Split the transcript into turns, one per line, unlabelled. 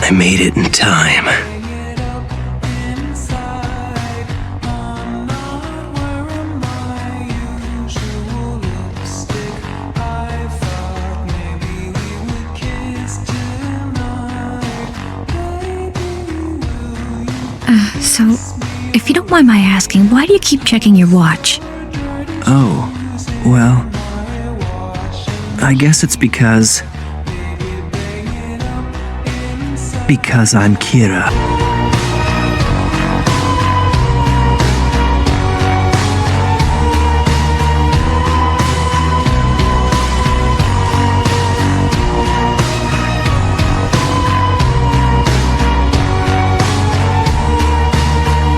I made it in time.
So, if you don't mind my asking, why do you keep checking your watch?
Oh, well, I guess it's because I'm Kira.